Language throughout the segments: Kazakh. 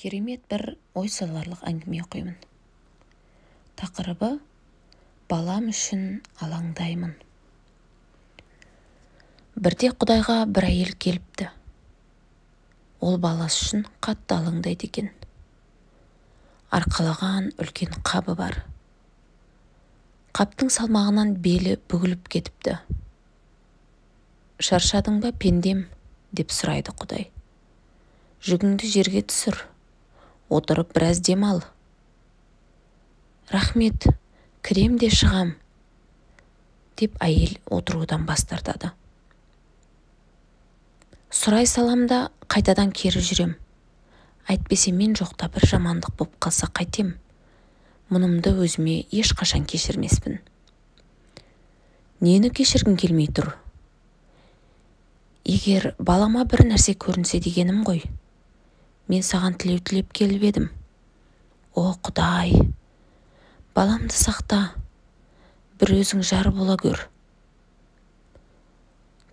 Керемет бір ой саларлық әңгіме оқимын. Тақырыбы балам үшін алаңдаймын. Бірде Құдайға бір әйел келіпті. Ол баласы үшін қатты алаңдайды екен. Арқалаған үлкен қабы бар. Қаптың салмағынан белі бүгіліп кетіпті. Шаршадың ба, пендем, деп сұрайды Құдай. Жүгіңді жерге түсір, отырып біраз демал. Рахмет, кірем де шығам, деп әйел отырудан бас тартады. Сұрай салам да қайтадан кері жүрем. Әйтпесе мен жоқта бір жамандық боп қалса қайтем. Мұнымды өзіме ешқашан кешірмеспін. Нені кешіргің келмей тұр? Егер балама бір нәрсе көрінсе дегенім ғой. Мен саған тілеу тілеп келіп едім. О, Құдай, баламды сақта, бір өзің жар бола көр.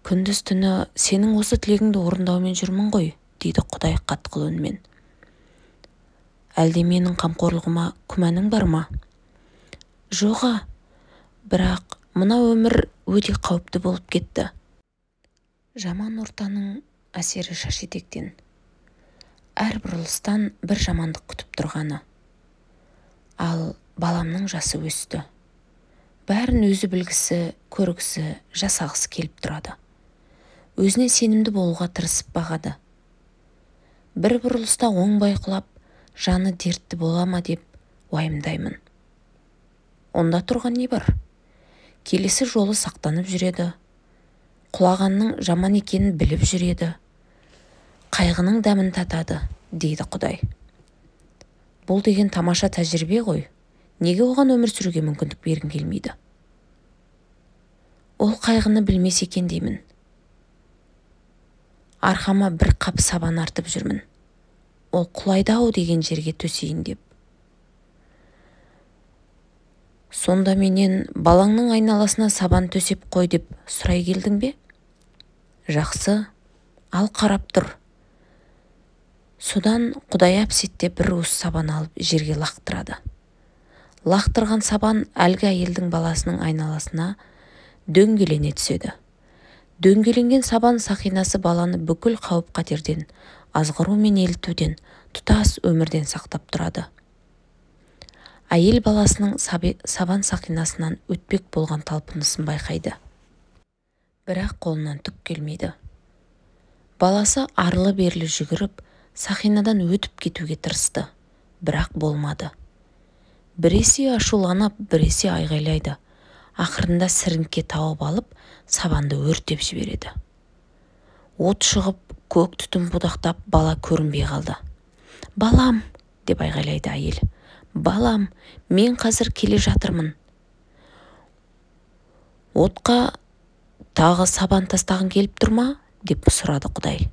Күндіз түні сенің осы тілегіңді орындаумен жүрмін ғой, дейді Құдай қатқыл үнмен. Әлде менің қамқорлығыма күмәнің бар ма? Жоға, бірақ мына өмір өте қауіпті болып кетті. Жаман ортаның әсері шаш-етектен. Әр бұрылыстан бір жамандық күтіп тұрғаны. Ал баламның жасы өсті. Бәрін өзі білгісі, көргісі, жасағысы келіп тұрады. Өзіне сенімді болуға тырысып бағады. Бір бұрылыста оңбай құлап, жаны дертті бола ма деп уайымдаймын. Онда тұрған не бар? Келесі жолы сақтанып жүреді. Құлағанның жаман екенін біліп жүреді. Қайғының дәмін татады, дейді Құдай. Бұл деген тамаша тәжірибе ғой. Неге оған өмір сүруге мүмкіндік бергің келмейді? Ол қайғыны білмес екен деймін. Арқама бір қап сабан артып жүрмін. Ол құлайды-ау деген жерге төсейін деп. Сонда менен балаңның айналасына сабан төсеп қой деп сұрай келдің бе? Жақсы, ал қарап тұр. Содан Құдай әп-сәтте бір уыс сабан алып жерге лақтырады. Лақтырған сабан әлгі әйелдің баласының айналасына дөңгелене түседі. Дөңгеленген сабан сақинасы баланы бүкіл қауіп-қатерден, азғыру мен елтуден, тұтас өмірден сақтап тұрады. Әйел баласының сабан сақинасынан өтпек болған талпынысын байқайды. Бірақ қолынан түк келмейді. Баласы арлы-берлі жүгіріп, сақинадан өтіп кетуге тырысты, бірақ болмады. Біресе ашуланып, біресе айғайлайды. Ақырында сіріңке тауып алып, сабанды өртеп жібереді. От шығып, көк түтін будақтап, бала көрінбей қалды. Балам, деп айғайлайды әйел. Балам, мен қазір келе жатырмын. Отқа тағы сабан тастағың келіп тұрма? Деп сұрады Құдай.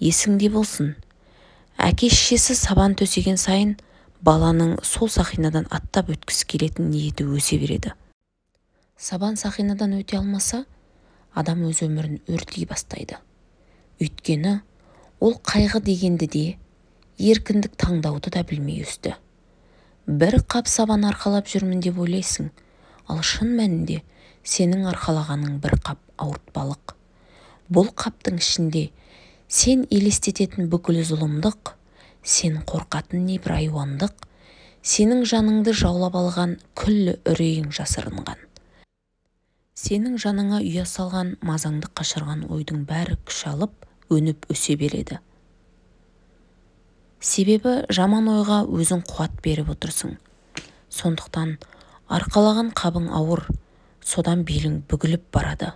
Есіңде болсын. Әке-шешесі сабан төсеген сайын баланың сол сақинадан аттап өткісі келетін ниеті өсе береді. Сабан сақинадан өте алмаса, адам өз өмірін өртей бастайды. Өйткені ол қайғы дегенді де, еркіндік таңдауды да білмей өсті. Бір қап сабан арқалап жүрмін деп ойлайсың, ал шын мәнінде сенің арқалағаның бір қап ауыртпалық. Бұл қаптың ішінде сен елестететін бүкіл зұлымдық, сен қорқатын небір айуандық, сенің жаныңды жаулап алған күллі үрейің жасырынған. Сенің жаныңа ұя салған, мазаңды қашырған ойдың бәрі күш алып, өніп өсе береді. Себебі жаман ойға өзің қуат беріп отырсың. Сондықтан арқалаған қабың ауыр, содан белің бүгіліп барады.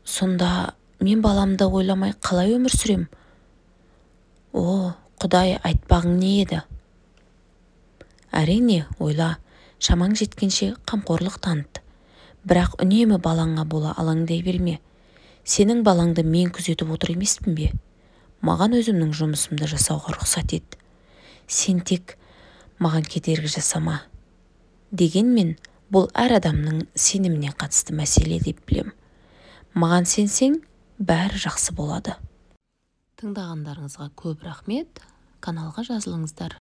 Сонда мен баламды ойламай қалай өмір сүрем? О, Құдай, айтпағың не еді? Әрине, ойла, шамаң жеткенше қамқорлық таныт. Бірақ үнемі балаңа бола алаңдай берме. Сенің балаңды мен күзетіп отыр емеспін бе? Маған өзімнің жұмысымды жасауға рұқсат ет. Сен тек маған кедергі жасама. Дегенмен, бұл әр адамның сеніміне қатысты мәселе деп білем. Маған сенсең, бәрі жақсы болады. Тыңдағандарыңызға көп рахмет. каналға жазылыңыздар.